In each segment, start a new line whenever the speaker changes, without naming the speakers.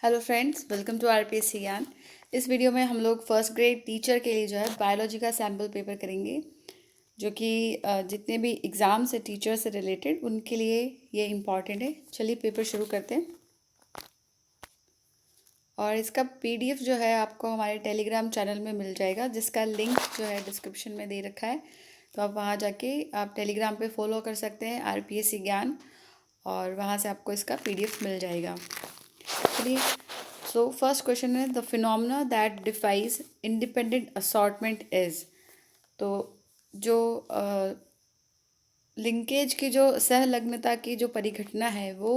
Hello friends, welcome to RPSC Gyan. इस video में हम लोग फर्स्ट ग्रेड टीचर के लिए जो है बायोलॉजी का सैम्पल पेपर करेंगे, जो कि जितने भी एग्ज़ाम से टीचर से रिलेटेड उनके लिए ये इम्पॉर्टेंट है। चलिए पेपर शुरू करते हैं। और इसका पीडीएफ जो है आपको हमारे टेलीग्राम चैनल में मिल जाएगा, जिसका लिंक जो है डिस्क्रिप्शन में दे रखा है। तो आप वहाँ जाके आप टेलीग्राम पे फॉलो कर सकते हैं आरपीएससी ज्ञान, और वहाँ से आपको इसका पीडीएफ मिल जाएगा। चलिए, सो फर्स्ट क्वेश्चन है the phenomena that defies independent assortment is. तो जो लिंकेज की जो सहलग्नता की जो परिघटना है वो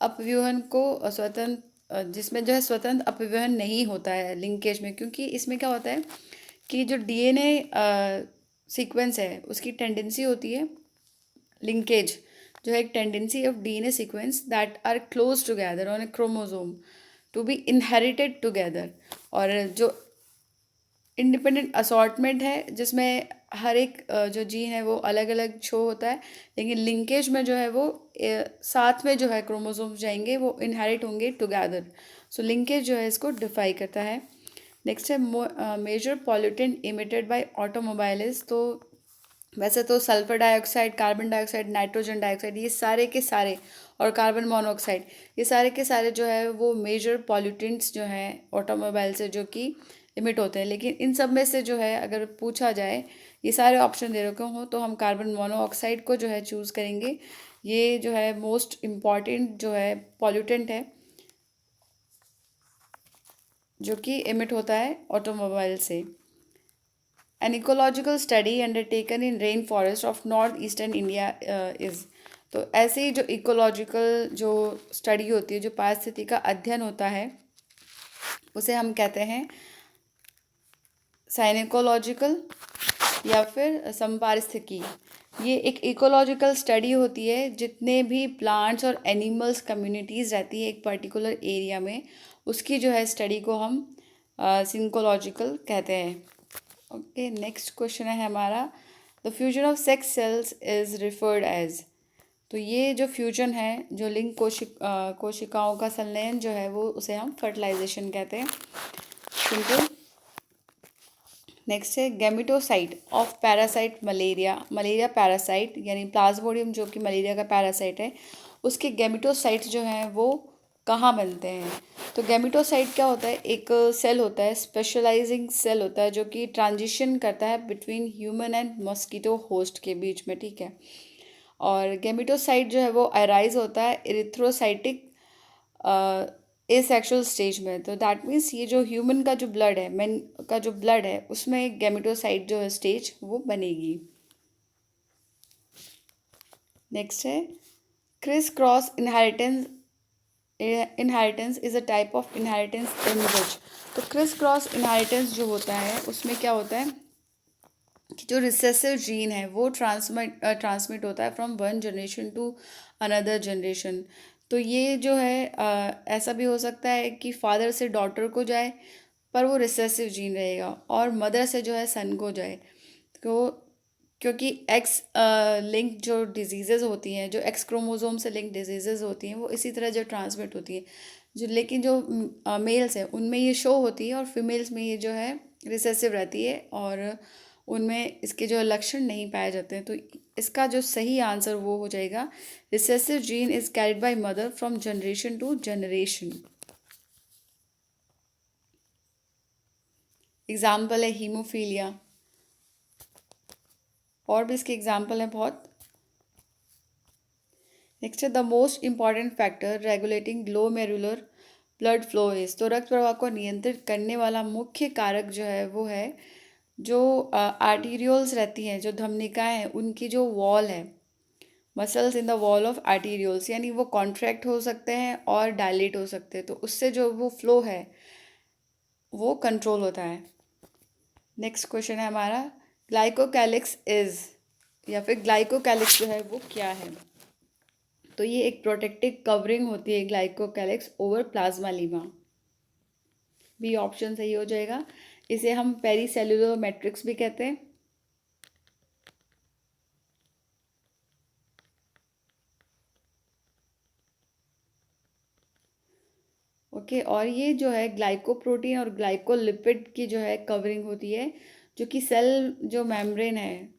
अपव्यूहन को स्वतंत्र, जिसमें जो है स्वतंत्र अपव्यूहन नहीं होता है लिंकेज में, क्योंकि इसमें क्या होता है कि जो डीएनए सीक्वेंस है उसकी टेंडेंसी होती है, लिंकेज जो है एक tendency of DNA sequence that are close together on a chromosome to be inherited together. और जो इंडिपेंडेंट असॉर्टमेंट है जिसमें हर एक जो जीन है वो अलग अलग शो होता है, लेकिन लिंकेज में जो है वो साथ में जो है क्रोमोसोम्स जाएंगे, वो इनहेरिट होंगे टुगेदर। सो लिंकेज जो है इसको डिफाई करता है। नेक्स्ट है major pollutant emitted by automobiles. तो वैसे तो sulphur dioxide, carbon dioxide, nitrogen dioxide, ये सारे के सारे, और कार्बन मोनोऑक्साइड, ये सारे के सारे जो है वो मेजर पॉल्यूटेंट्स जो हैं ऑटोमोबाइल से जो कि इमिट होते हैं। लेकिन इन सब में से जो है अगर पूछा जाए, ये सारे ऑप्शन दे रखे हों, तो हम कार्बन मोनोऑक्साइड को जो है चूज़ करेंगे। ये जो है मोस्ट इम्पॉर्टेंट जो है पॉल्यूटेंट है जो कि इमिट होता है ऑटोमोबाइल से। An ecological study undertaken in rainforest of northeastern India is। तो ऐसे ही जो इकोलॉजिकल जो स्टडी होती है, जो पारिस्थितिकी का अध्ययन होता है, उसे हम कहते हैं साइनिकोलॉजिकल या फिर समपारिस्थितिकी। ये एक इकोलॉजिकल स्टडी होती है, जितने भी प्लांट्स और एनिमल्स कम्युनिटीज़ रहती है एक पर्टिकुलर एरिया में, उसकी जो है स्टडी को हम सिंकोलॉजिकल कहते हैं। ओके, नेक्स्ट क्वेश्चन है हमारा the fusion of sex cells is referred as. तो ये जो फ्यूजन है, जो लिंग कोशिकाओं का संलयन जो है वो, उसे हम फर्टिलाइजेशन कहते हैं, सिंपल। नेक्स्ट है gametocyte of parasite malaria. Malaria parasite यानी प्लाज्मोडियम जो कि मलेरिया का पैरासाइट है, उसके गैमिटोसाइट्स जो हैं वो कहाँ बनते हैं। तो गैमिटोसाइट क्या होता है, एक सेल होता है, स्पेशलाइजिंग सेल होता है, जो कि ट्रांजिशन करता है between human and mosquito host के बीच में, ठीक है। और गैमिटोसाइट जो है वो अराइज होता है इरिथ्रोसाइटिक एसेक्सुअल स्टेज में। तो दैट मीन्स ये जो ह्यूमन का जो ब्लड है, मैन का जो ब्लड है, उसमें गैमिटोसाइट जो है स्टेज वो बनेगी। नेक्स्ट है criss cross inheritance. Inheritance is a type of inheritance in which. तो क्रिस क्रॉस इनहेरिटेंस जो होता है उसमें क्या होता है कि जो रिसेसिव जीन है वो ट्रांसमिट होता है from one generation to another generation. तो ये जो है ऐसा भी हो सकता है कि फादर से डॉटर को जाए, पर वो रिसेसिव जीन रहेगा, और मदर से जो है सन को जाए। तो क्योंकि एक्स लिंक जो डिजीज़ेज़ होती हैं, जो एक्स क्रोमोसोम से लिंक डिजीज़ेज़ होती हैं, वो इसी तरह जो ट्रांसमिट होती हैं, जो लेकिन जो मेल्स हैं उनमें ये शो होती है, और फीमेल्स में ये जो है रिसेसिव रहती है, और उनमें इसके जो लक्षण नहीं पाए जाते हैं। तो इसका जो सही आंसर वो हो जाएगा recessive gene is carried by mother from generation to generation. Example है हीमोफीलिया, और भी इसके एग्जाम्पल हैं बहुत। नेक्स्ट है the most important factor regulating glomerular blood flow is. तो रक्त प्रवाह को नियंत्रित करने वाला मुख्य कारक जो है वो है जो आर्टीरियोल्स रहती हैं, जो धमनिकाएं हैं, उनकी जो वॉल है, muscles in the wall of arterioles, यानी वो कॉन्ट्रैक्ट हो सकते हैं और डायलेट हो सकते हैं, तो उससे जो वो फ्लो है वो कंट्रोल होता है। नेक्स्ट क्वेश्चन है हमारा ग्लाइकोकैलिक्स इज, या फिर ग्लाइकोकैलिक्स जो है वो क्या है। तो ये एक प्रोटेक्टिव कवरिंग होती है glycocalyx over plasma lemma. B option सही हो जाएगा। इसे हम पेरीसेल्युलर मैट्रिक्स भी कहते हैं। ओके, और ये जो है ग्लाइकोप्रोटीन और ग्लाइकोलिपिड की जो है कवरिंग होती है, जो कि सेल जो मेम्ब्रेन है,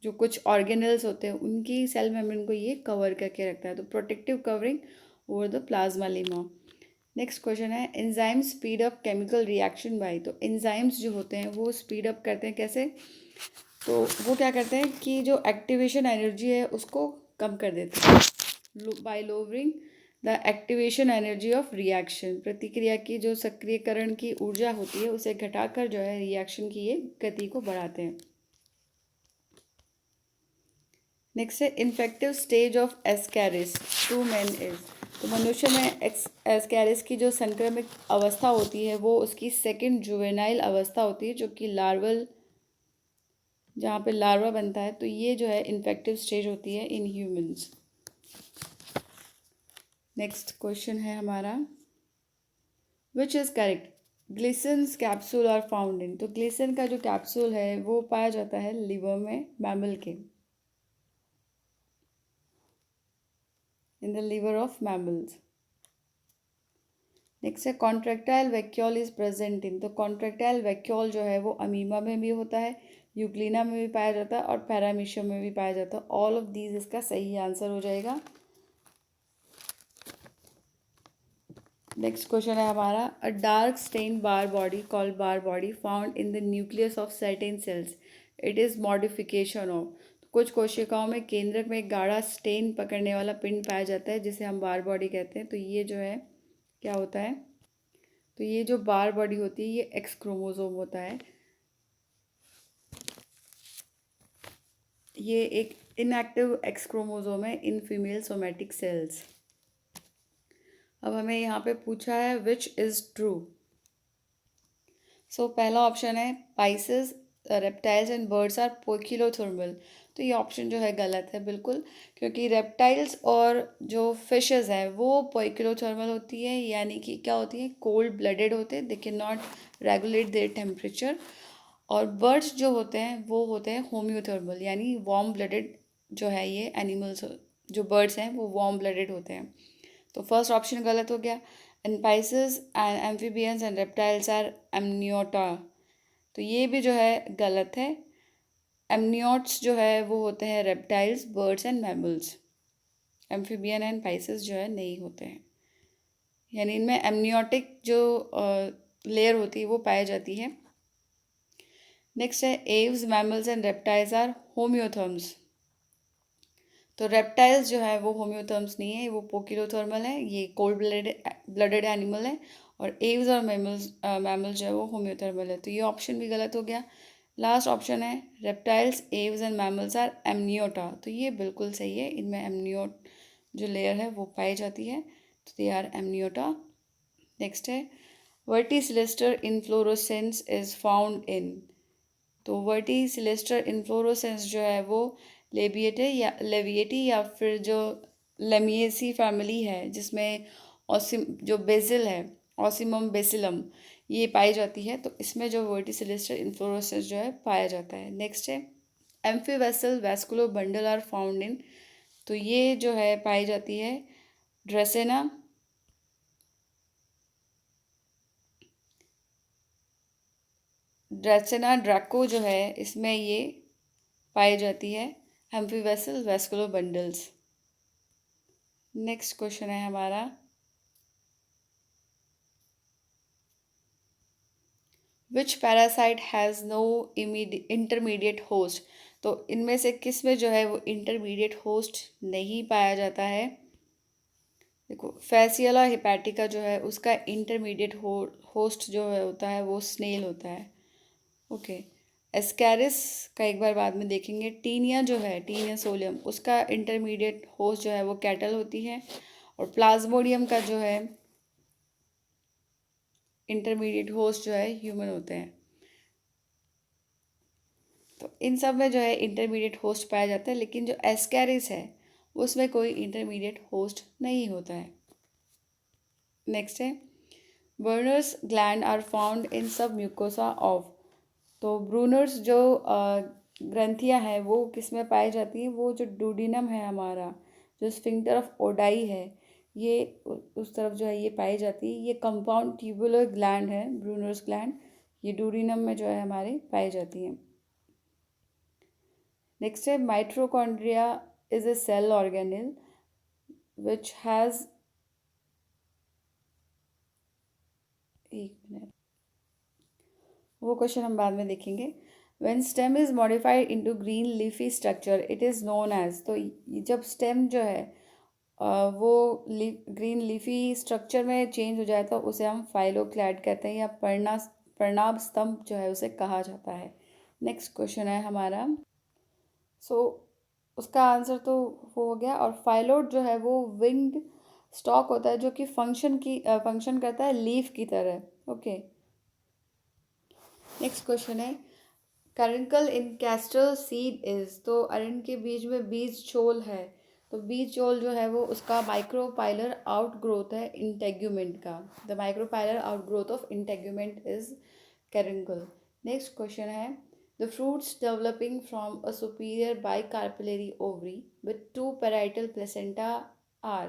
जो कुछ ऑर्गेनल्स होते हैं उनकी सेल मेम्ब्रेन को ये कवर करके रखता है, तो protective covering over the plasmalemma. Next question है, enzyme speed up chemical reaction by. तो एंजाइम्स जो होते हैं वो स्पीड अप करते हैं कैसे? तो वो क्या करते हैं कि जो एक्टिवेशन एनर्जी है उसको कम कर देते हैं bye lowering the activation energy of reaction. प्रतिक्रिया की जो सक्रियकरण की ऊर्जा होती है उसे घटाकर जो है रिएक्शन की ये गति को बढ़ाते हैं। नेक्स्ट है infective stage of Ascaris to man is. तो मनुष्य में एस्कैरिस की जो संक्रमित अवस्था होती है वो उसकी सेकंड जुवेनाइल अवस्था होती है, जो कि लार्वल, जहाँ पे लार्वा बनता है, तो ये जो है इन्फेक्टिव स्टेज होती है इन ह्यूमंस। नेक्स्ट क्वेश्चन है हमारा, which is correct, Glisson's capsule are found in. तो ग्लिसन का जो कैप्सूल है वो पाया जाता है लिवर में, मैमल के, in the liver of mammals. Next है contractile vacuole is present in. तो कॉन्ट्रेक्टाइल वैक्यूल जो है वो अमीबा में भी होता है, यूग्लिना में भी पाया जाता है और पैरामीशियम में भी पाया जाता है। ऑल ऑफ दीज इसका सही आंसर हो जाएगा। नेक्स्ट क्वेश्चन है हमारा, a dark stain Barr body called Barr body found in the nucleus of certain cells, it is modification of. कुछ कोशिकाओं में केंद्रक में एक गाढ़ा स्टेन पकड़ने वाला पिंड पाया जाता है जिसे हम बार बॉडी कहते हैं। तो ये जो है क्या होता है, तो ये जो बार बॉडी होती है ये एक्स क्रोमोसोम होता है। ये एक इनएक्टिव एक्स क्रोमोसोम है इन फीमेल सोमेटिक सेल्स। अब हमें यहाँ पे पूछा है विच इज़ ट्रू। सो पहला ऑप्शन है pisces reptiles and birds are poikilothermal. तो ये ऑप्शन जो है गलत है बिल्कुल, क्योंकि रेप्टाइल्स और जो फिशेस हैं वो पोइकिलोथर्मल होती है, यानी कि क्या होती है, कोल्ड ब्लडेड होते हैं, they can not regulate their temperature. और बर्ड्स जो होते हैं वो होते हैं होम्योथर्मल, यानी वार्म ब्लडेड जो है ये एनिमल्स, जो बर्ड्स हैं वो वार्म ब्लडेड होते हैं। तो फर्स्ट ऑप्शन गलत हो गया। And Pisces and amphibians and reptiles are Amniota. तो ये भी जो है गलत है। एमनियोट्स जो है वो होते हैं reptiles, birds and mammals. Amphibian and Pisces जो है नहीं होते हैं, यानी इनमें एमनियोटिक जो लेयर होती है वो पाई जाती है। नेक्स्ट है Aves, mammals and reptiles are homeotherms. तो रेप्टाइल्स जो है वो होम्योथर्म्स नहीं है, वो पोकिलोथर्मल है, ये कोल्ड ब्लडेड एनिमल है। और एव्स और मैमल्स जो है वो होम्योथर्मल है, तो ये ऑप्शन भी गलत हो गया। लास्ट ऑप्शन है reptiles, Aves and mammals are Amniota. तो ये बिल्कुल सही है, इनमें एमनियोट जो लेयर है वो पाई जाती है, तो दे आर एमनियोटा। नेक्स्ट है verticillaster inflorescence is found in. तो वर्टिसिलिस्टर इन्फ्लोरोसेंस जो है वो लेविएटी या फिर जो लेमिएसी फैमिली है, जिसमें ऑसिम जो बेसिल है, ऑसिमम बेसिलम, ये पाई जाती है। तो इसमें जो वर्टिसिलिस्टर इन्फ्लोरोसेंस जो है पाया जाता है। नेक्स्ट है amphivasal vascular bundle are found in. तो ये जो है पाई जाती है ड्रेसेना, ड्रेसेना ड्रैको जो है इसमें ये पाई जाती है amphivasal vascular bundles. Next question है हमारा, which parasite has no intermediate host. तो इनमें से किस में जो है वो इंटरमीडिएट होस्ट नहीं पाया जाता है। देखो फैसियोला हिपैटिका जो है उसका इंटरमीडिएट होस्ट जो है होता है वो स्नेल होता है। ओके, एस्कैरिस का एक बार बाद में देखेंगे। टीनिया जो है, टीनिया सोलियम, उसका इंटरमीडिएट होस्ट जो है वो कैटल होती है। और प्लाज्मोडियम का जो है इंटरमीडिएट होस्ट जो है ह्यूमन होते हैं। तो इन सब में जो है इंटरमीडिएट होस्ट पाया जाता है, लेकिन जो एस्कैरिस है उसमें कोई इंटरमीडिएट होस्ट नहीं होता है। नेक्स्ट है Brunner's gland are found in sub mucosa of. तो ब्रूनर्स जो ग्रंथियां हैं वो किस में पाई जाती हैं, वो जो डूडिनम है हमारा, जो स्फिंक्टर ऑफ ओडाई है, ये उस तरफ जो है ये पाई जाती है। ये कंपाउंड ट्यूबुलर ग्लैंड है, ब्रूनर्स ग्लैंड, ये डूडिनम में जो है हमारे पाई जाती हैं। नेक्स्ट है mitochondria is a cell organelle which has, एक मिनट, वो क्वेश्चन हम बाद में देखेंगे। When stem is modified into green leafy structure it is known as, तो जब स्टेम जो है वो ग्रीन लीफी स्ट्रक्चर में चेंज हो जाए तो उसे हम फाइलोक्लैड कहते हैं, या पर्णाभ स्तंभ जो है उसे कहा जाता है। नेक्स्ट क्वेश्चन है हमारा, सो उसका आंसर तो वो हो गया। और फाइलोड जो है वो विंग्ड स्टॉक होता है जो कि फंक्शन करता है लीफ की तरह। ओके, नेक्स्ट क्वेश्चन है करिंकल इन कैस्टर सीड इज, तो अरंड के बीज में बीज छोल है, तो बीज छोल जो है वो उसका माइक्रोपाइलर आउटग्रोथ है इंटेग्यूमेंट का। The micropylar outgrowth of integument is caruncle. Next question है the fruits developing from a superior bicarpellary ovary with two parietal placenta are,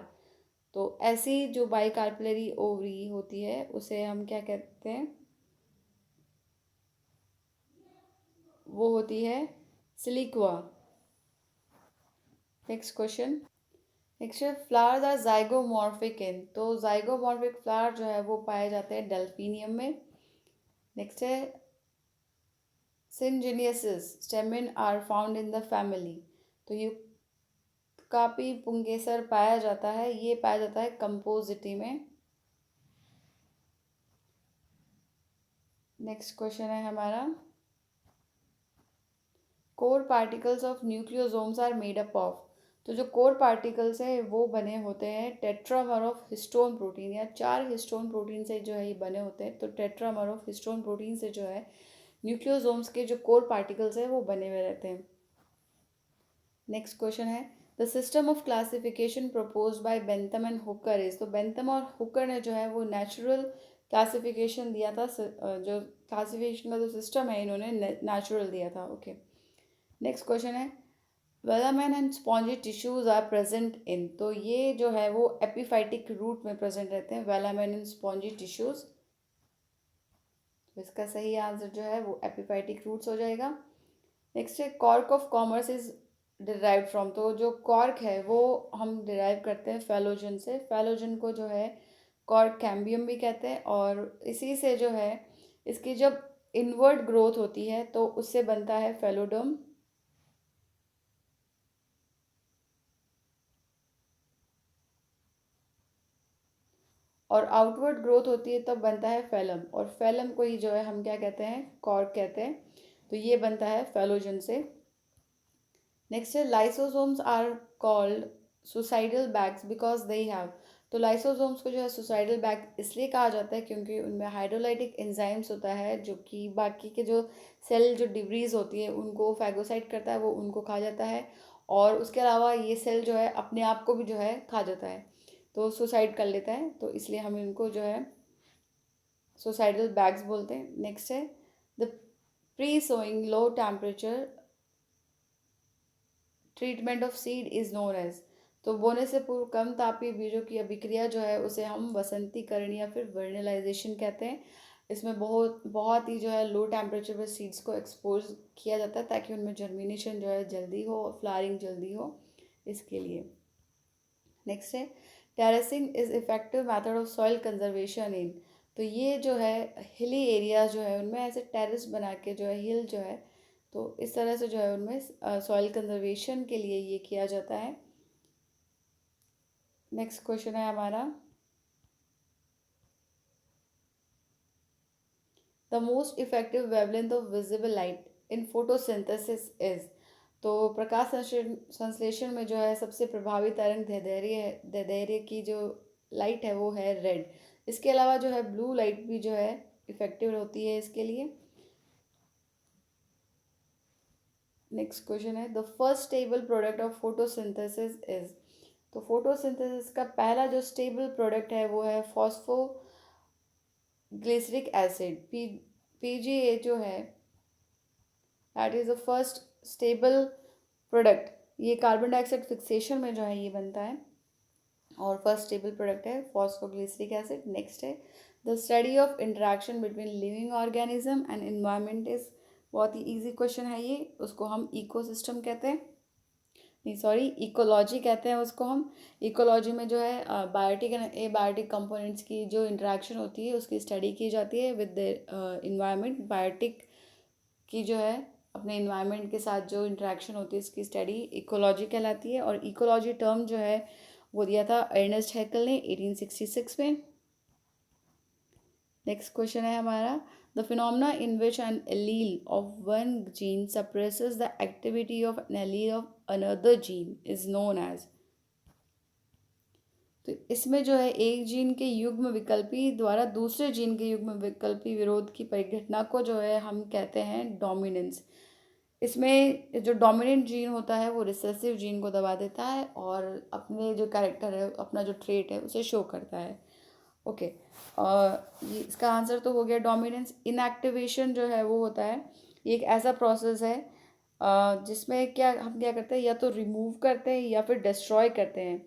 तो ऐसी जो बाइकार्पिलरी ओवरी होती है उसे हम क्या कहते हैं, वो होती है सिलिक्वा। नेक्स्ट क्वेश्चन, नेक्स्ट है फ्लावर्स आर जाइगोमॉर्फिक इन, तो जाइगोमॉर्फिक फ्लावर जो है वो पाए जाते हैं डेल्फिनियम में। नेक्स्ट है syngenesious stamen are found in the family, तो ये कापी पुंगेसर पाया जाता है, ये पाया जाता है कंपोजिटी में। नेक्स्ट क्वेश्चन है हमारा core particles of nucleosomes are made up of, तो जो कोर पार्टिकल्स है वो बने होते हैं टेट्रामर ऑफ हिस्टोन प्रोटीन, या 4 हिस्टोन प्रोटीन से जो है ये बने होते हैं। तो टेट्रामर ऑफ हिस्टोन प्रोटीन से जो है न्यूक्लियोसोम्स के जो कोर पार्टिकल्स हैं वो बने हुए रहते हैं। नेक्स्ट क्वेश्चन है the system of classification proposed by Bentham and Hooker is, तो बेंथम और हुकर ने जो है वो नेचुरल क्लासिफिकेशन दिया था, जो क्लासिफिकेशन का जो सिस्टम है इन्होंने नेचुरल दिया था। ओके, नेक्स्ट क्वेश्चन है velamen and spongy tissues are present in, तो ये जो है वो एपिफाइटिक रूट में प्रेजेंट रहते हैं वेलामेन एंड स्पॉन्जी टिश्यूज, तो इसका सही आंसर जो है वो एपिफाइटिक रूट्स हो जाएगा। नेक्स्ट है cork of commerce is derived from, तो जो कॉर्क है वो हम डिराइव करते हैं फेलोजन से, फेलोजन को जो है कॉर्क कैम्बियम भी कहते हैं, और इसी से जो है इसकी जब इनवर्ड ग्रोथ होती है तो उससे बनता है फेलोडर्म, और आउटवर्ड ग्रोथ होती है तब बनता है फेलम, और फेलम को ही जो है हम क्या कहते हैं, कॉर्क कहते हैं, तो ये बनता है फेलोजन से। नेक्स्ट है lysosomes are called suicidal bags because they have, तो लाइसोसोम्स को जो है सुसाइडल बैग इसलिए कहा जाता है क्योंकि उनमें हाइड्रोलाइटिक एंजाइम्स होता है जो कि बाकी के जो सेल जो डिब्रीज होती है उनको फैगोसाइट करता है, वो उनको खा जाता है, और उसके अलावा ये सेल जो है अपने आप को भी जो है खा जाता है, तो सुसाइड कर लेता है, तो इसलिए हम इनको जो है सुसाइडल बैग्स बोलते हैं। नेक्स्ट है the pre sowing low temperature treatment of seed is known as, तो बोने से पूर्व कम तापीय बीजों की अभिक्रिया जो है उसे हम वसंतीकरण या फिर वर्नलाइजेशन कहते हैं। इसमें बहुत बहुत ही जो है लो टेम्परेचर पर सीड्स को एक्सपोज किया जाता है ताकि उनमें जर्मिनेशन जो है जल्दी हो, फ्लावरिंग जल्दी हो, इसके लिए। नेक्स्ट है terracing is effective method of soil conservation in, तो ये जो है हिली एरियाज जो है उनमें ऐसे टेरेस बना के जो है हिल जो है, तो इस तरह से जो है उनमें सॉइल कंजर्वेशन के लिए ये किया जाता है। नेक्स्ट क्वेश्चन है हमारा the most effective wavelength of visible light in photosynthesis is, तो प्रकाश संश्लेषण में जो है सबसे प्रभावी तरंग दैर्ध्य की जो लाइट है वो है रेड, इसके अलावा जो है ब्लू लाइट भी जो है इफेक्टिव होती है इसके लिए। नेक्स्ट क्वेश्चन है the first stable product of photosynthesis is, तो फोटोसिंथेसिस का पहला जो स्टेबल प्रोडक्ट है वो है फॉस्फो ग्लिसरिक एसिड, पीजीए जो है that is the first stable product, ये कार्बन डाइऑक्साइड फिक्सेशन में जो है ये बनता है, और फर्स्ट स्टेबल प्रोडक्ट है फॉस्फोग्लिसरिक एसिड। नेक्स्ट है the study of interaction between living organism and environment is, बहुत ही इजी क्वेश्चन है ये, उसको हम इकोसिस्टम कहते हैं, नहीं सॉरी इकोलॉजी कहते हैं उसको हम। इकोलॉजी में जो है बायोटिक एंड एबायोटिक कंपोनेंट्स की जो इंटरेक्शन होती है उसकी स्टडी की जाती है विद द इन्वायरमेंट। बायोटिक की जो है अपने इन्वायरमेंट के साथ जो इंटरेक्शन होती है इसकी स्टडी इकोलॉजी कहलाती है। और इकोलॉजी टर्म जो है वो दिया था अर्नेस्ट हैकेल ने 1866 में। नेक्स्ट क्वेश्चन है हमारा the phenomena in which an allele of one gene suppresses the activity of an allele of another gene is known as. तो इसमें जो है एक जीन के युग्म विकल्पी द्वारा दूसरे जीन के युग्म विकल्पी विरोध की परिघटना को जो है हम कहते हैं डोमिनेंस। इसमें जो डोमिनेंट जीन होता है वो रिसेसिव जीन को दबा देता है और अपने जो कैरेक्टर है अपना जो ट्रेट है उसे शो करता है। ओके, और ये इसका आंसर तो हो गया डोमिनेंस। इनएक्टिवेशन जो है वो होता है, ये एक ऐसा प्रोसेस है जिसमें क्या हम क्या करते हैं, या तो रिमूव करते हैं या फिर डिस्ट्रॉय करते हैं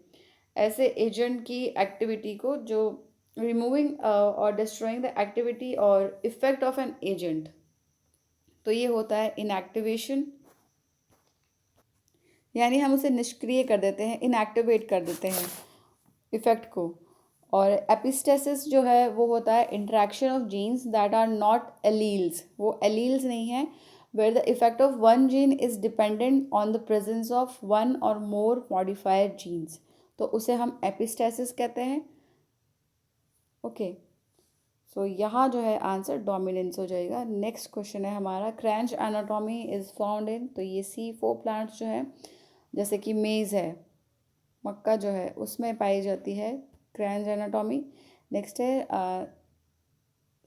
ऐसे एजेंट की एक्टिविटी को, जो रिमूविंग और डिस्ट्रॉइंग द एक्टिविटी और इफेक्ट ऑफ एन एजेंट, तो ये होता है इनएक्टिवेशन। यानी हम उसे निष्क्रिय कर देते हैं, इनएक्टिवेट कर देते हैं इफेक्ट को। और एपिस्टेसिस जो है वो होता है interaction of genes that are not alleles, वो एलील्स नहीं है, where the effect of one gene is dependent on the presence of one or more modified jeans, तो उसे हम एपिस्टेसिस कहते हैं। ओके, सो यहाँ जो है आंसर डोमिनेंस हो जाएगा। नेक्स्ट क्वेश्चन है हमारा Kranz anatomy is found in, तो ये C4 प्लांट्स जो है जैसे कि मेज़ है, मक्का जो है उसमें पाई जाती है क्रैंच एनाटॉमी। नेक्स्ट है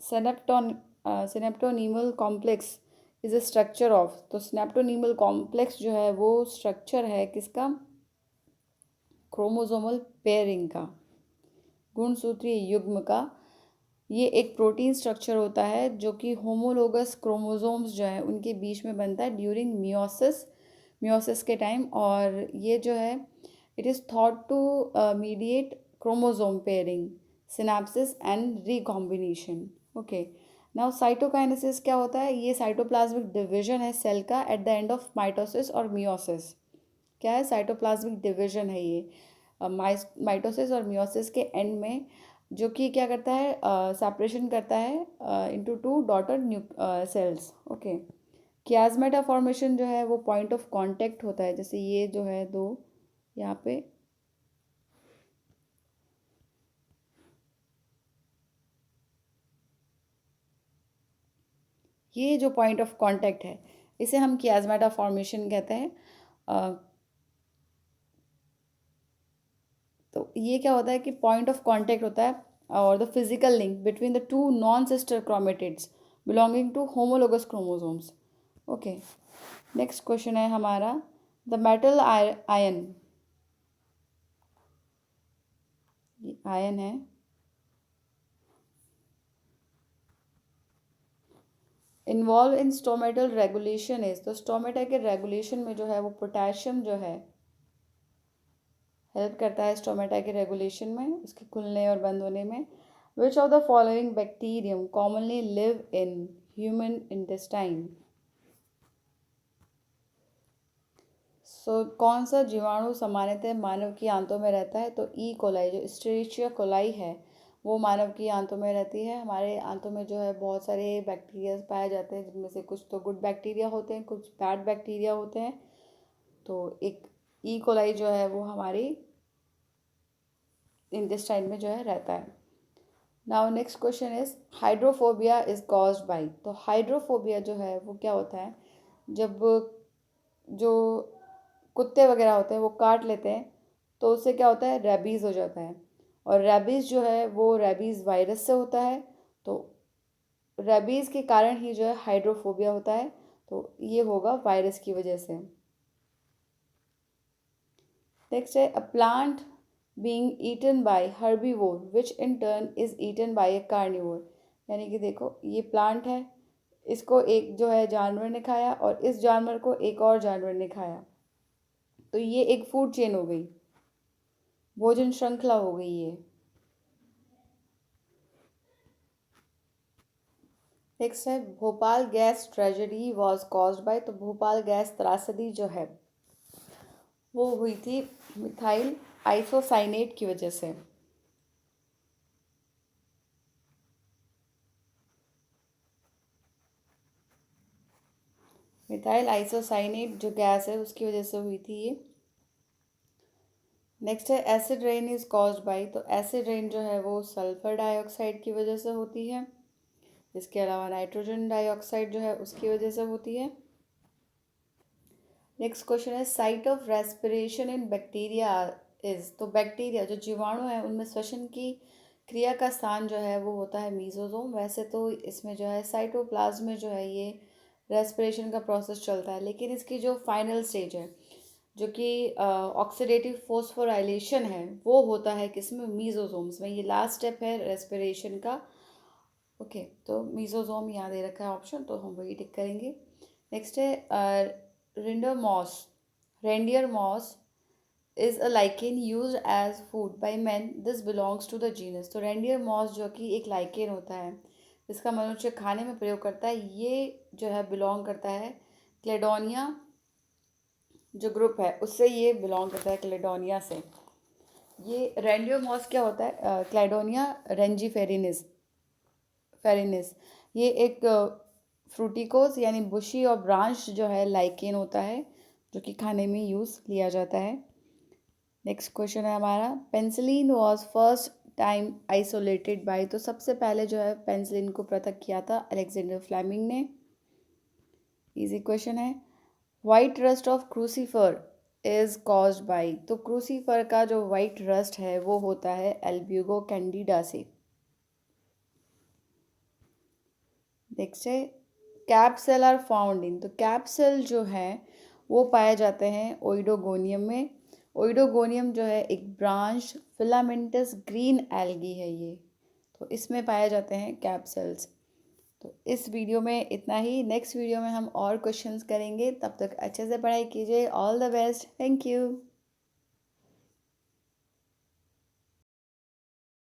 synaptonemal complex is a structure of, तो सिनेप्टोनीमल कॉम्प्लेक्स जो है वो स्ट्रक्चर है किसका, क्रोमोसोमल पेयरिंग का, गुणसूत्रीय युग्म का। ये एक प्रोटीन स्ट्रक्चर होता है जो कि होमोलोगस क्रोमोसोम्स जो है उनके बीच में बनता है ड्यूरिंग मियोसिस के टाइम। और ये जो है it is thought to mediate chromosome pairing, synapsis and recombination. Okay, now cytokinesis क्या होता है, ये साइटोप्लाज्मिक डिवीजन है सेल का at the end of mitosis और मियोसिस। क्या है, साइटोप्लाज्मिक डिवीजन है ये माइटोसिस और मियोसिस के एंड में, जो कि क्या करता है सेपरेशन करता है into two daughter cells. Okay, chiasmata formation जो है वो पॉइंट ऑफ कांटेक्ट होता है, जैसे ये जो है दो यहाँ पे ये जो पॉइंट ऑफ कांटेक्ट है इसे हम कियास्मेटा फॉर्मेशन कहते हैं। तो ये क्या होता है कि पॉइंट ऑफ कांटेक्ट होता है और the physical link between the two non sister chromatids belonging to homologous chromosomes. Okay, next question है हमारा द मेटल आयन, आयन है involve in stomatal regulation is, तो स्टोमेटा के रेगुलेशन में जो है वो पोटेशियम जो है हेल्प करता है स्टोमेटा के रेगुलेशन में, उसके खुलने और बंद होने में। Which of the following bacterium commonly live in human intestine, so कौन सा जीवाणु सामान्यतः मानव की आंतों में रहता है, तो ई कोलाई जो एस्चेरिचिया कोलाई है वो मानव की आंतों में रहती है। हमारे आंतों में जो है बहुत सारे बैक्टीरिया पाए जाते हैं, जिनमें से कुछ तो गुड बैक्टीरिया होते हैं, कुछ बैड बैक्टीरिया होते हैं। तो एक ई कोलाई जो है वो हमारी इंटेस्टाइन में जो है रहता है। Now next question is hydrophobia is caused by, तो हाइड्रोफोबिया जो है वो क्या होता है, जब जो कुत्ते वगैरह होते हैं वो काट लेते हैं तो उससे क्या होता है, रेबीज़ हो जाता है। और रेबीज़ जो है वो रेबीज़ वायरस से होता है, तो रेबीज़ के कारण ही जो है हाइड्रोफोबिया होता है, तो ये होगा वायरस की वजह से। नेक्स्ट है a plant being eaten by herbivore which in turn is eaten by a carnivore, यानी कि देखो ये प्लांट है, इसको एक जो है जानवर ने खाया और इस जानवर को एक और जानवर ने खाया, तो ये एक फूड चेन हो गई। भोजन श्रृंखला हो गई ये। नेक्स्ट है Bhopal gas tragedy was caused by. तो भोपाल गैस त्रासदी जो है वो हुई थी मिथाइल आइसोसाइनेट की वजह से। मिथाइल आइसोसाइनेट जो गैस है उसकी वजह से हुई थी ये। नेक्स्ट है acid rain is caused by. तो एसिड रेन जो है वो सल्फर डाइऑक्साइड की वजह से होती है। इसके अलावा नाइट्रोजन डाइऑक्साइड जो है उसकी वजह से होती है। नेक्स्ट क्वेश्चन है site of respiration in bacteria is. तो बैक्टीरिया जो जीवाणु है उनमें श्वसन की क्रिया का स्थान जो है वो होता है मीजोजोम। वैसे तो इसमें जो है साइटोप्लाज्म में जो है ये रेस्पिरेशन का प्रोसेस चलता है, लेकिन इसकी जो फाइनल स्टेज है जो कि ऑक्सीडेटिव फोस्फोराइलेशन है वो होता है किसमें, मीजोजोम्स में। ये लास्ट स्टेप है रेस्पिरेशन का। ओके, तो मीजोजोम यहाँ दे रखा है ऑप्शन, तो हम वही टिक करेंगे। नेक्स्ट है reindeer moss reindeer moss is a lichen use as food by man, this belongs to the genus. तो रेंडियर मॉस जो कि एक लाइकेन होता है इसका मनुष्य खाने में प्रयोग करता है, ये जो है बिलोंग करता है क्लेडोनिया जो ग्रुप है उससे, ये बिलोंग करता है क्लेडोनिया से। ये रेंडियर मॉस क्या होता है, क्लेडोनिया रेंजीफेरिनिस फेरिनिस। ये एक फ्रूटिकोस यानी बुशी और ब्रांच जो है लाइकेन होता है जो कि खाने में यूज़ लिया जाता है। नेक्स्ट क्वेश्चन है हमारा penicillin was first time isolated by. तो सबसे पहले जो है पेंसिलिन को पृथक किया था अलेक्जेंडर फ्लेमिंग ने। इजी क्वेश्चन है white rust of crucifer is caused by. तो क्रूसीफर का जो वाइट रस्ट है वो होता है एल्ब्यूगो कैंडिडा से। नेक्स्ट है cap cell are found in. तो कैप सेल जो है वो पाए जाते हैं ओइडोगोनियम में। ओइडोगोनियम जो है एक ब्रांच फिलामेंटस ग्रीन एल्गी है ये, तो इसमें पाए जाते हैं कैप सेल्स। तो इस वीडियो में इतना ही। नेक्स्ट वीडियो में हम और क्वेश्चंस करेंगे, तब तक अच्छे से पढ़ाई कीजिए। All the best, thank you.